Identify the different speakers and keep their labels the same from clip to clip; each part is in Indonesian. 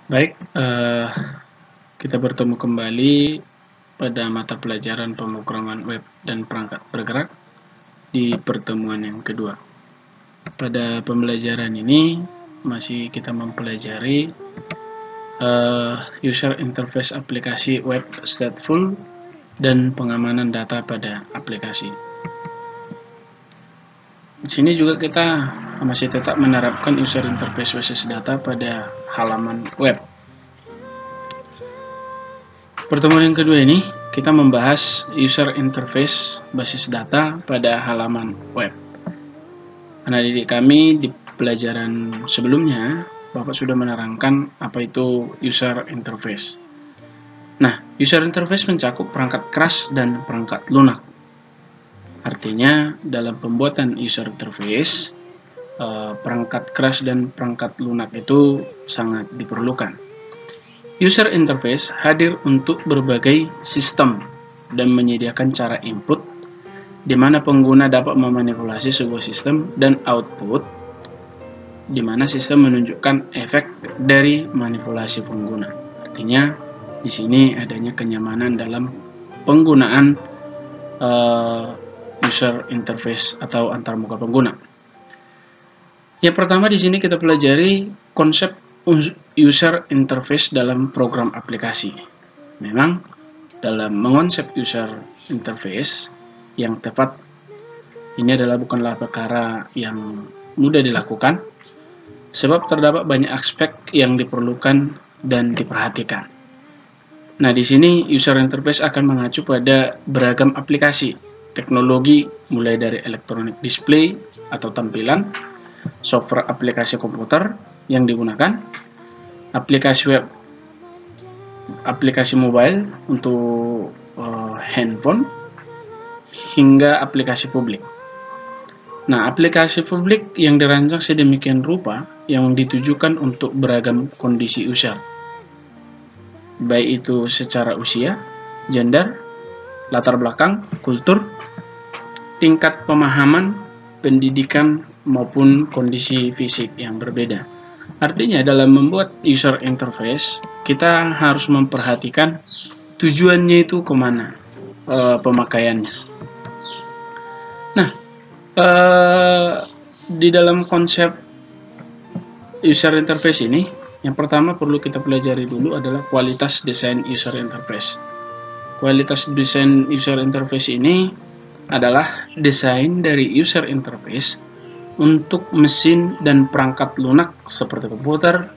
Speaker 1: Baik, kita bertemu kembali pada mata pelajaran pemrograman web dan perangkat bergerak di pertemuan yang kedua. Pada pembelajaran ini masih kita mempelajari user interface aplikasi web stateful dan pengamanan data pada aplikasi. Di sini juga kita masih tetap menerapkan user interface basis data pada halaman web. Pertemuan yang kedua ini kita membahas user interface basis data pada halaman web. Anak didik kami di pelajaran sebelumnya, Bapak sudah menerangkan apa itu user interface. Nah, user interface mencakup perangkat keras dan perangkat lunak. Artinya, dalam pembuatan user interface, perangkat keras dan perangkat lunak itu sangat diperlukan. User interface hadir untuk berbagai sistem dan menyediakan cara input di mana pengguna dapat memanipulasi sebuah sistem dan output di mana sistem menunjukkan efek dari manipulasi pengguna. Artinya, di sini adanya kenyamanan dalam penggunaan user interface atau antarmuka pengguna. Yang pertama di sini kita pelajari konsep user interface dalam program aplikasi. Memang dalam mengonsep user interface yang tepat ini bukanlah perkara yang mudah dilakukan sebab terdapat banyak aspek yang diperlukan dan diperhatikan. Nah, di sini user interface akan mengacu pada beragam aplikasi teknologi mulai dari electronic display atau tampilan, software aplikasi komputer yang digunakan, aplikasi web, aplikasi mobile untuk handphone, hingga aplikasi publik. Nah, aplikasi publik yang dirancang sedemikian rupa yang ditujukan untuk beragam kondisi user, baik itu secara usia, gender, latar belakang, kultur, tingkat pemahaman, pendidikan, maupun kondisi fisik yang berbeda. Artinya dalam membuat user interface, kita harus memperhatikan tujuannya itu kemana pemakaiannya. Nah, di dalam konsep user interface ini, yang pertama perlu kita pelajari dulu adalah kualitas desain user interface. Kualitas desain user interface ini adalah desain dari user interface untuk mesin dan perangkat lunak seperti komputer,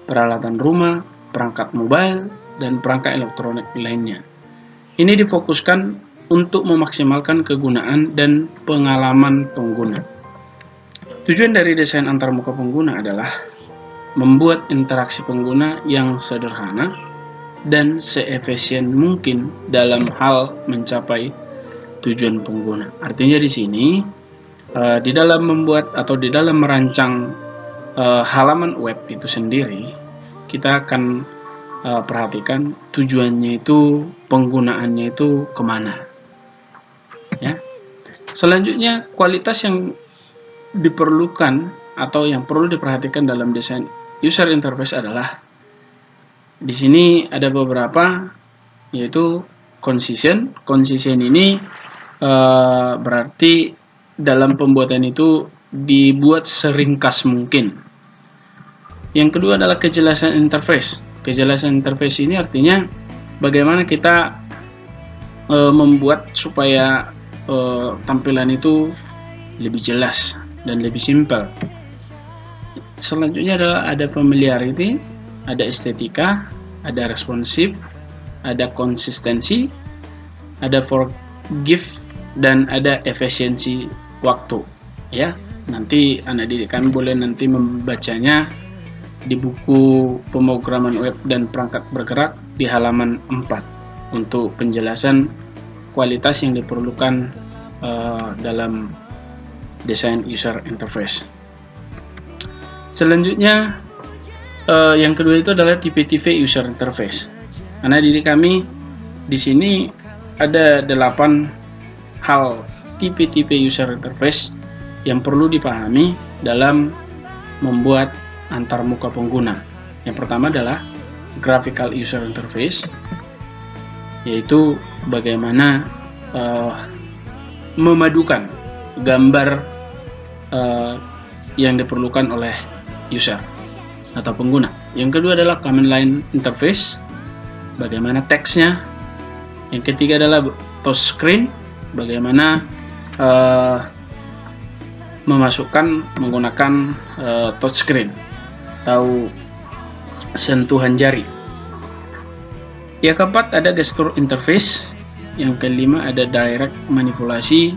Speaker 1: peralatan rumah, perangkat mobile, dan perangkat elektronik lainnya. Ini difokuskan untuk memaksimalkan kegunaan dan pengalaman pengguna. Tujuan dari desain antarmuka pengguna adalah membuat interaksi pengguna yang sederhana dan seefisien mungkin dalam hal mencapai tujuan pengguna. Artinya di sini di dalam membuat atau di dalam merancang halaman web itu sendiri, kita akan perhatikan tujuannya itu, penggunaannya itu kemana. Ya. Selanjutnya, kualitas yang diperlukan atau yang perlu diperhatikan dalam desain user interface adalah di sini ada beberapa, yaitu consistent. Consistent ini berarti dalam pembuatan itu dibuat seringkas mungkin. Yang kedua adalah kejelasan interface. Kejelasan interface ini artinya bagaimana kita membuat supaya tampilan itu lebih jelas dan lebih simpel. Selanjutnya adalah ada familiarity, ada estetika, ada responsif, ada konsistensi, ada forgive, dan ada efisiensi waktu. Ya, nanti anak didik kami boleh nanti membacanya di buku pemrograman web dan perangkat bergerak di halaman 4 untuk penjelasan kualitas yang diperlukan dalam desain user interface. Selanjutnya yang kedua itu adalah tipe-tipe user interface. Anak didik kami di sini ada 8 hal tipe-tipe user interface yang perlu dipahami dalam membuat antarmuka pengguna. Yang pertama adalah graphical user interface, yaitu bagaimana memadukan gambar yang diperlukan oleh user atau pengguna. Yang kedua adalah command line interface, bagaimana teksnya. Yang ketiga adalah touch screen, bagaimana menggunakan touchscreen atau sentuhan jari. Yang keempat ada gesture interface. Yang kelima ada direct manipulasi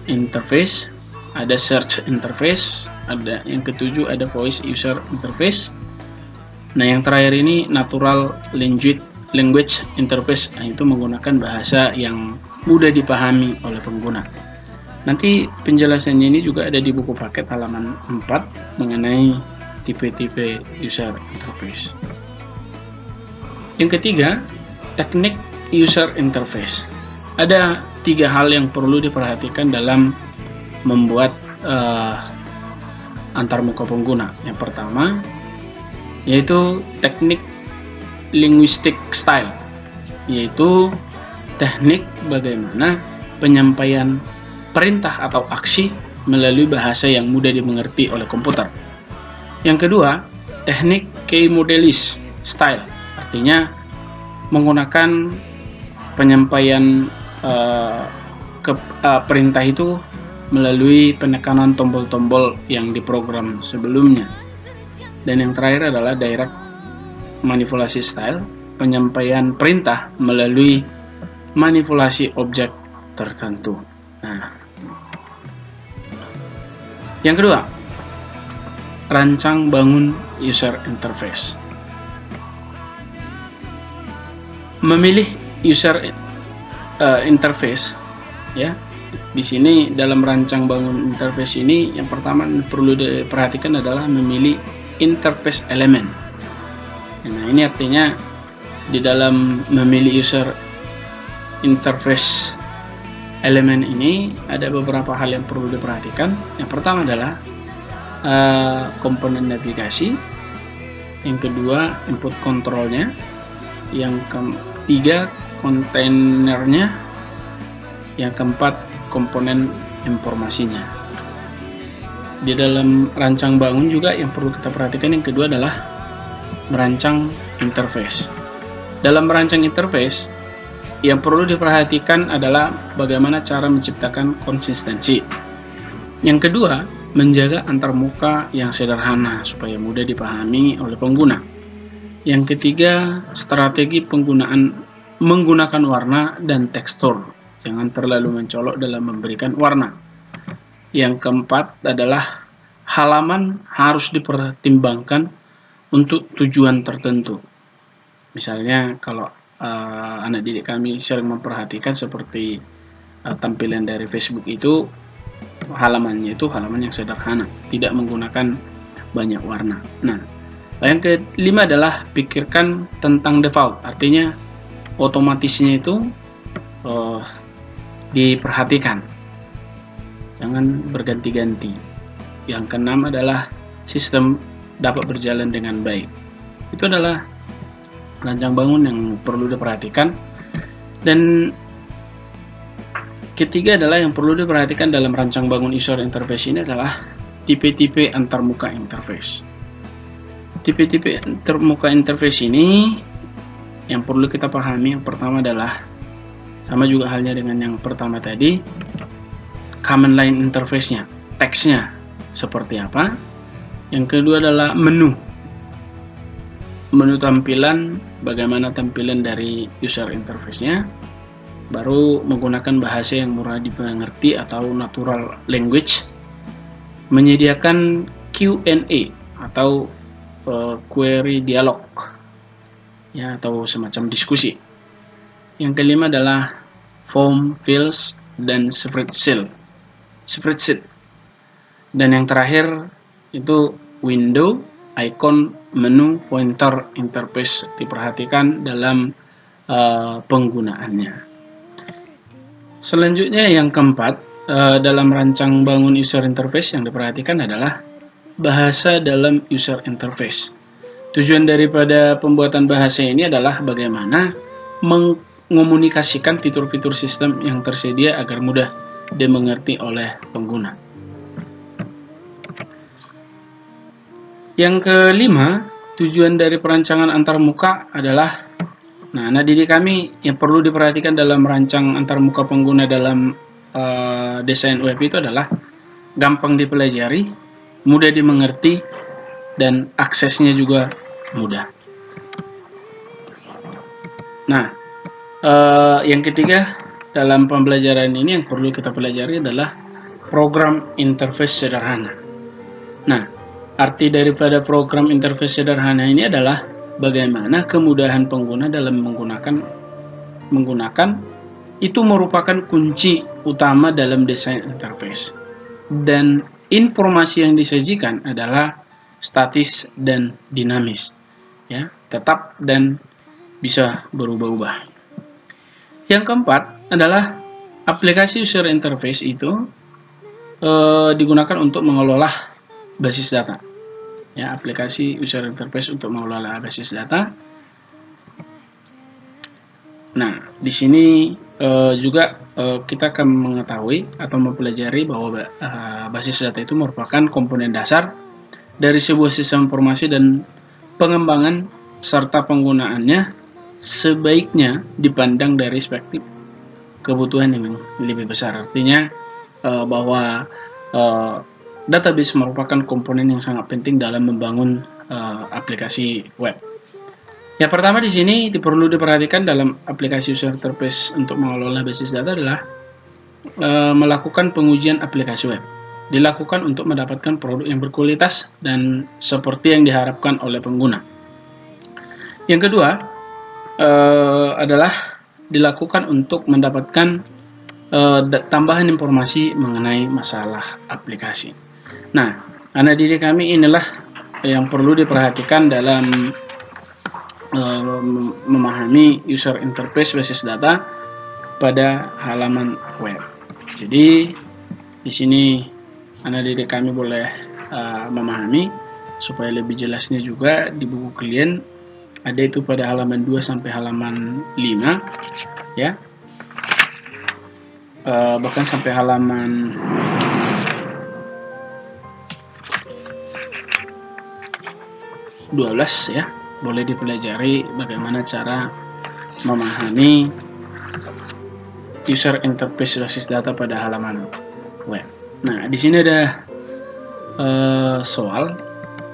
Speaker 1: interface, ada search interface, ada yang ketujuh ada voice user interface. Nah, yang terakhir ini natural language interface, itu menggunakan bahasa yang mudah dipahami oleh pengguna. Nanti penjelasannya ini juga ada di buku paket halaman 4 mengenai tipe-tipe user interface. Yang ketiga, teknik user interface. Ada 3 hal yang perlu diperhatikan dalam membuat antarmuka pengguna. Yang pertama, yaitu teknik linguistic style, yaitu teknik bagaimana penyampaian perintah atau aksi melalui bahasa yang mudah dimengerti oleh komputer. Yang kedua, teknik key modelist style, artinya menggunakan penyampaian perintah itu melalui penekanan tombol-tombol yang diprogram sebelumnya. Dan yang terakhir adalah direct manipulasi style, penyampaian perintah melalui manipulasi objek tertentu. Nah, yang kedua, rancang bangun user interface. Memilih user interface, ya. Di sini dalam rancang bangun interface ini yang pertama perlu diperhatikan adalah memilih interface element. Nah, ini artinya di dalam memilih user interface elemen ini ada beberapa hal yang perlu diperhatikan. Yang pertama adalah komponen navigasi, yang kedua input kontrolnya, yang ketiga kontainernya, yang keempat komponen informasinya. Di dalam rancang bangun juga yang perlu kita perhatikan yang kedua adalah merancang interface. Dalam merancang interface yang perlu diperhatikan adalah bagaimana cara menciptakan konsistensi. Yang kedua, menjaga antarmuka yang sederhana supaya mudah dipahami oleh pengguna. Yang ketiga, strategi menggunakan warna dan tekstur. Jangan terlalu mencolok dalam memberikan warna. Yang keempat adalah halaman harus dipertimbangkan untuk tujuan tertentu. Misalnya kalau anak didik kami sering memperhatikan seperti tampilan dari Facebook itu halamannya itu halaman yang sederhana, tidak menggunakan banyak warna. Nah, yang kelima adalah pikirkan tentang default, artinya otomatisnya itu diperhatikan, jangan berganti-ganti. Yang keenam adalah sistem dapat berjalan dengan baik. Itu adalah rancang bangun yang perlu diperhatikan. Dan ketiga adalah yang perlu diperhatikan dalam rancang bangun user interface ini adalah tipe-tipe antarmuka interface. Tipe-tipe antarmuka interface ini yang perlu kita pahami, yang pertama adalah sama juga halnya dengan yang pertama tadi, command line interface-nya, teksnya seperti apa. Yang kedua adalah menu tampilan, bagaimana tampilan dari user interface-nya. Baru menggunakan bahasa yang mudah dimengerti atau natural language. Menyediakan Q&A atau query dialog, ya, atau semacam diskusi. Yang kelima adalah form, fields, dan spreadsheet. Dan yang terakhir itu window, icon, menu, pointer, interface diperhatikan dalam penggunaannya. Selanjutnya yang keempat, dalam rancang bangun user interface yang diperhatikan adalah bahasa dalam user interface. Tujuan daripada pembuatan bahasa ini adalah bagaimana mengomunikasikan fitur-fitur sistem yang tersedia agar mudah dimengerti oleh pengguna. Yang kelima, tujuan dari perancangan antarmuka adalah, anak didik kami yang perlu diperhatikan dalam merancang antarmuka pengguna dalam desain web itu adalah gampang dipelajari, mudah dimengerti, dan aksesnya juga mudah. Nah, yang ketiga dalam pembelajaran ini yang perlu kita pelajari adalah program interface sederhana. Nah, arti daripada program interface sederhana ini adalah bagaimana kemudahan pengguna dalam menggunakan itu merupakan kunci utama dalam desain interface. Dan informasi yang disajikan adalah statis dan dinamis, ya, tetap dan bisa berubah-ubah. Yang keempat adalah aplikasi user interface itu digunakan untuk mengelola basis data. Ya, aplikasi user interface untuk mengelola basis data. Nah, di sini juga kita akan mengetahui atau mempelajari bahwa basis data itu merupakan komponen dasar dari sebuah sistem informasi dan pengembangan serta penggunaannya sebaiknya dipandang dari perspektif kebutuhan yang lebih besar. Artinya bahwa database merupakan komponen yang sangat penting dalam membangun aplikasi web. Yang pertama di sini perlu diperhatikan dalam aplikasi user interface untuk mengelola basis data adalah melakukan pengujian aplikasi web. Dilakukan untuk mendapatkan produk yang berkualitas dan seperti yang diharapkan oleh pengguna. Yang kedua adalah dilakukan untuk mendapatkan tambahan informasi mengenai masalah aplikasi. Nah, anak didik kami inilah yang perlu diperhatikan dalam memahami user interface basis data pada halaman web. Jadi di sini anak didik kami boleh memahami supaya lebih jelasnya juga di buku kalian ada itu pada halaman 2 sampai halaman 5, ya. Bahkan sampai halaman 12, ya. Boleh dipelajari bagaimana cara memahami user interface basis data pada halaman web. Nah, di sini ada soal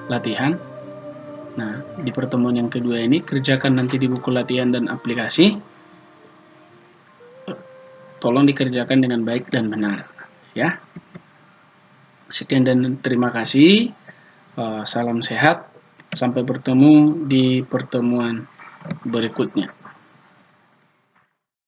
Speaker 1: latihan. Nah, di pertemuan yang kedua ini kerjakan nanti di buku latihan dan aplikasi. Tolong dikerjakan dengan baik dan benar, ya. Sekian dan terima kasih. Salam sehat. Sampai bertemu di pertemuan berikutnya.